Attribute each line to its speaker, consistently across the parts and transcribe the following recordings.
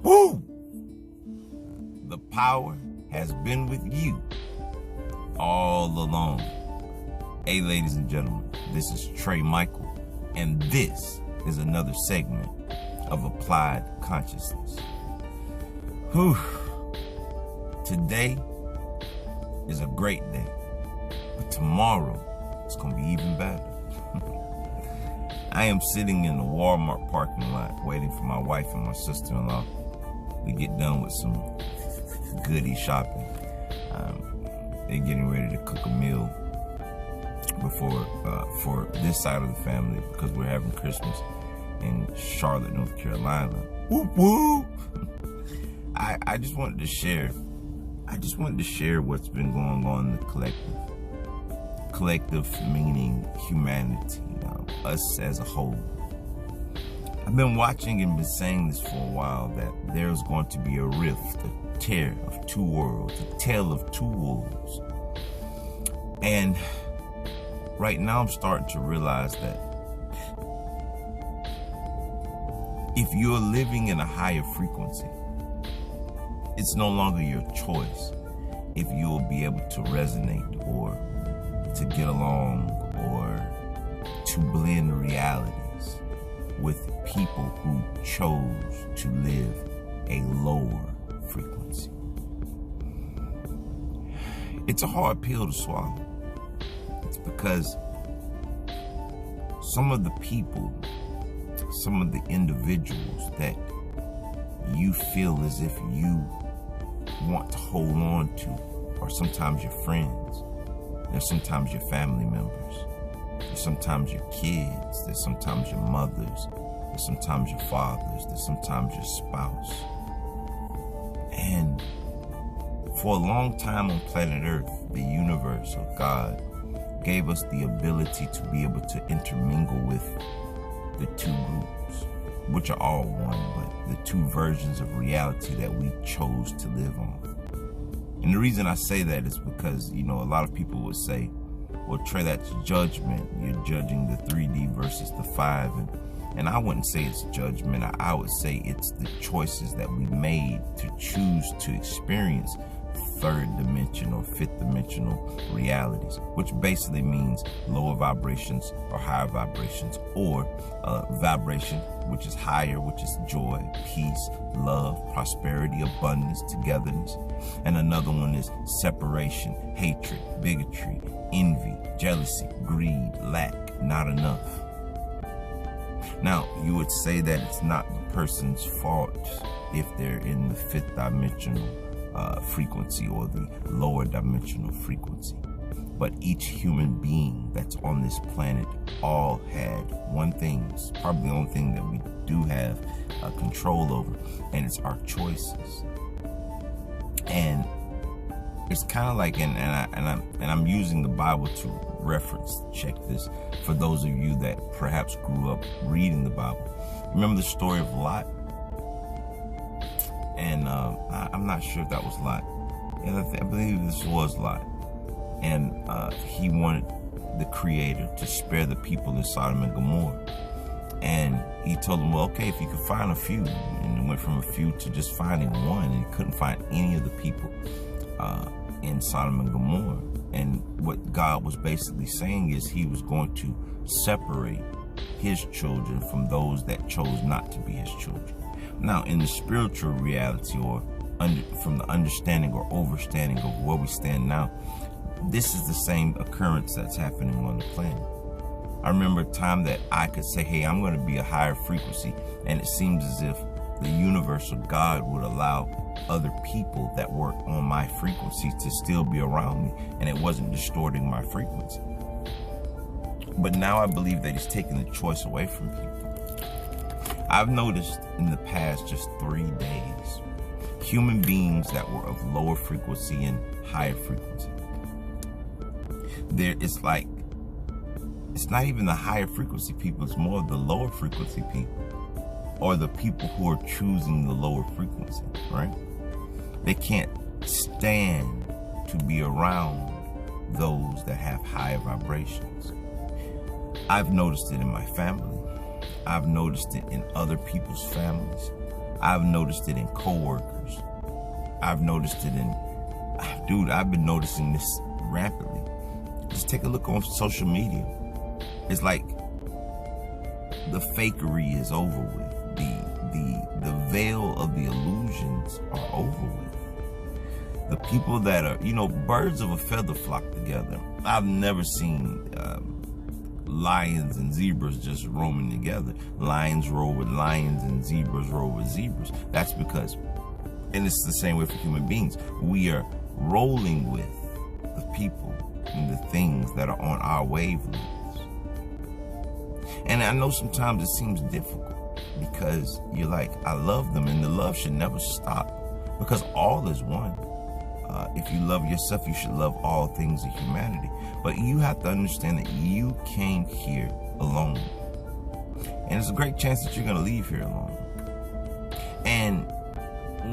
Speaker 1: Woo! The power has been with you all along. Hey, ladies and gentlemen, this is Trey Michael, and this is another segment of Applied Consciousness. Whew. Today is a great day, but tomorrow it's going to be even better. I am sitting in the Walmart parking lot waiting for my wife and my sister-in-law. We get done with some goodie shopping. They're getting ready to cook a meal for this side of the family because we're having Christmas in Charlotte, North Carolina. Whoop whoop! I just wanted to share what's been going on in the collective. Collective meaning humanity, us as a whole. I've been watching and been saying this for a while, that there's going to be a rift, a tear of two worlds, a tale of two wolves. And right now I'm starting to realize that if you're living in a higher frequency, it's no longer your choice if you'll be able to resonate or to get along or to blend realities with people who chose to live a lower frequency. It's a hard pill to swallow. It's because some of the people, some of the individuals that you feel as if you want to hold on to are sometimes your friends, they're sometimes your family members, they're sometimes your kids, they're sometimes your mothers, they're sometimes your fathers, they're sometimes your spouse. And for a long time on planet Earth, the universe or God gave us the ability to be able to intermingle with the two groups, which are all one, but the two versions of reality that we chose to live on. And the reason I say that is because, a lot of people would say, well, Trey, that's judgment. You're judging the 3D versus the 5. And I wouldn't say it's judgment. I would say it's the choices that we made to choose to experience third dimension or fifth dimensional realities, which basically means lower vibrations or higher vibrations, or vibration, which is higher, which is joy, peace, love, prosperity, abundance, togetherness. And another one is separation, hatred, bigotry, envy, jealousy, greed, lack, not enough. Now, you would say that it's not the person's fault if they're in the fifth dimensional frequency or the lower dimensional frequency. But each human being that's on this planet all had one thing, it's probably the only thing that we do have control over, and it's our choices. And it's kind of like, and I'm using the Bible to reference check this for those of you that perhaps grew up reading the Bible. Remember the story of Lot? And I'm not sure if that was Lot. I believe this was Lot. And he wanted the Creator to spare the people in Sodom and Gomorrah. And he told them, well, okay, if you could find a few. And it went from a few to just finding one. And he couldn't find any of the people in Sodom and Gomorrah. And what God was basically saying is he was going to separate his children from those that chose not to be his children. Now, in the spiritual reality, or from the understanding or overstanding of where we stand now, this is the same occurrence that's happening on the planet. I remember a time that I could say, hey, I'm going to be a higher frequency, and it seems as if the universe or God would allow other people that work on my frequency to still be around me, and it wasn't distorting my frequency. But now I believe that he's taking the choice away from people. I've noticed in the past just 3 days, human beings that were of lower frequency and higher frequency. It's not even the higher frequency people, it's more of the lower frequency people, or the people who are choosing the lower frequency, right? They can't stand to be around those that have higher vibrations. I've noticed it in my family. I've noticed it in other people's families. I've noticed it in coworkers. I've noticed it in, dude, I've been noticing this rapidly. Just take a look on social media. It's like the fakery is over with. The veil of the illusions are over with. The people that are, birds of a feather flock together. I've never seen lions and zebras just roaming together. Lions roll with lions and zebras roll with zebras. That's because, and it's the same way for human beings, we are rolling with the people and the things that are on our wavelengths. And I know sometimes it seems difficult because you're like, I love them, and the love should never stop because all is one. If you love yourself, you should love all things of humanity. But you have to understand that you came here alone. And there's a great chance that you're going to leave here alone. And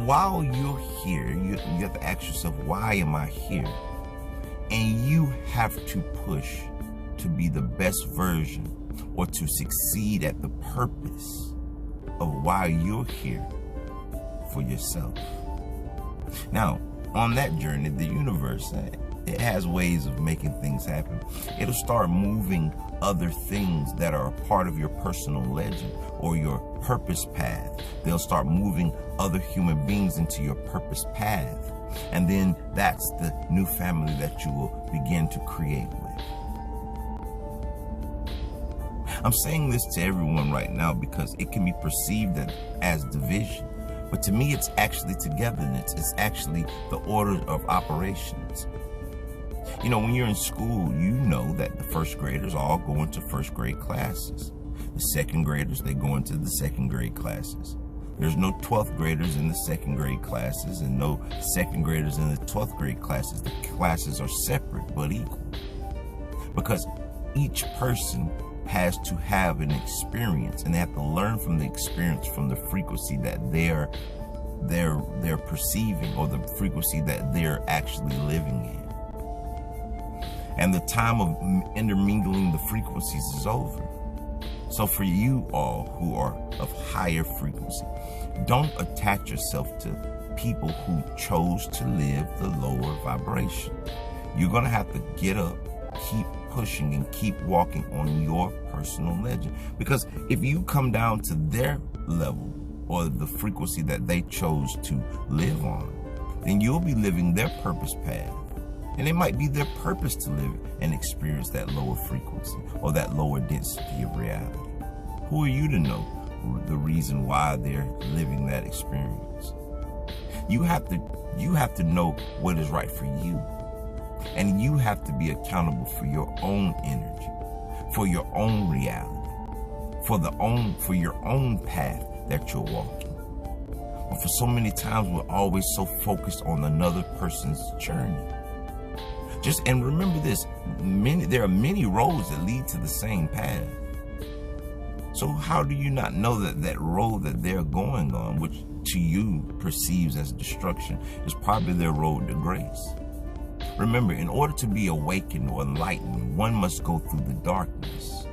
Speaker 1: while you're here, you have to ask yourself, why am I here? And you have to push to be the best version or to succeed at the purpose of why you're here for yourself. Now, on that journey, the universe, it has ways of making things happen. It'll start moving other things that are a part of your personal legend or your purpose path. They'll start moving other human beings into your purpose path. And then that's the new family that you will begin to create with. I'm saying this to everyone right now because it can be perceived as division. But to me, it's actually togetherness. It's actually the order of operations. When you're in school, you know that the first graders all go into first grade classes. The second graders, they go into the second grade classes. There's no 12th graders in the second grade classes and no second graders in the 12th grade classes. The classes are separate but equal. Because each person has to have an experience, and they have to learn from the experience, from the frequency that they're perceiving or the frequency that they're actually living in. And the time of intermingling the frequencies is over. So for you all who are of higher frequency, don't attach yourself to people who chose to live the lower vibration. You're going to have to get up, keep pushing, and keep walking on your personal legend. Because if you come down to their level or the frequency that they chose to live on, then you'll be living their purpose path. And it might be their purpose to live and experience that lower frequency or that lower density of reality. Who are you to know the reason why they're living that experience? You have to know what is right for you. And you have to be accountable for your own energy, for your own reality, for your own path that you're walking. But for so many times, we're always so focused on another person's journey. And remember this, there are many roads that lead to the same path. So how do you not know that road that they're going on, which to you perceives as destruction, is probably their road to grace? Remember, in order to be awakened or enlightened, one must go through the darkness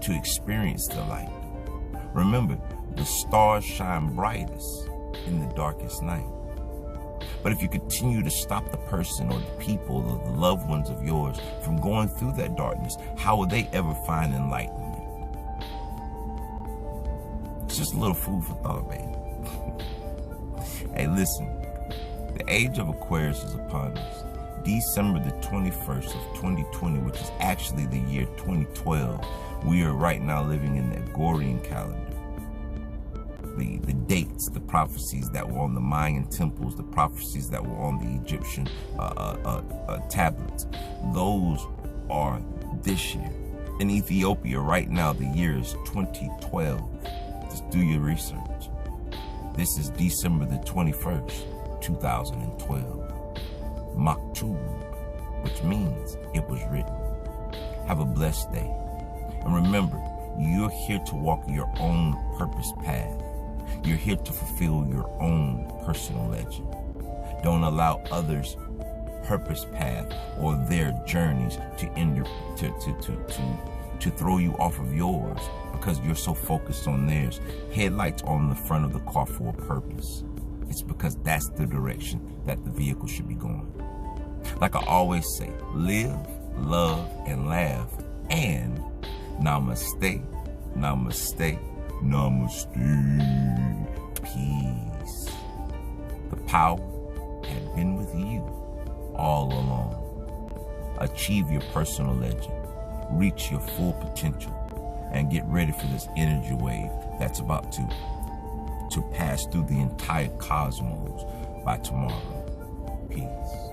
Speaker 1: to experience the light. Remember, the stars shine brightest in the darkest night. But if you continue to stop the person or the people or the loved ones of yours from going through that darkness, how will they ever find enlightenment? It's just a little food for thought, baby. Hey, listen, the age of Aquarius is upon us. December the 21st of 2020, which is actually the year 2012, we are right now living in the Gregorian calendar. The dates, the prophecies that were on the Mayan temples, the prophecies that were on the Egyptian tablets, those are this year. In Ethiopia right now, the year is 2012. Just do your research. This is December the 21st, 2012. Maktub, which means it was written. Have a blessed day. And remember, you're here to walk your own purpose path. You're here to fulfill your own personal legend. Don't allow others' purpose path or their journeys to to throw you off of yours because you're so focused on theirs. Headlights on the front of the car for a purpose. It's because that's the direction that the vehicle should be going. Like I always say, live, love, and laugh. And namaste, namaste, namaste. Peace. The power had been with you all along. Achieve your personal legend. Reach your full potential. And get ready for this energy wave that's about to pass through the entire cosmos by tomorrow. Peace.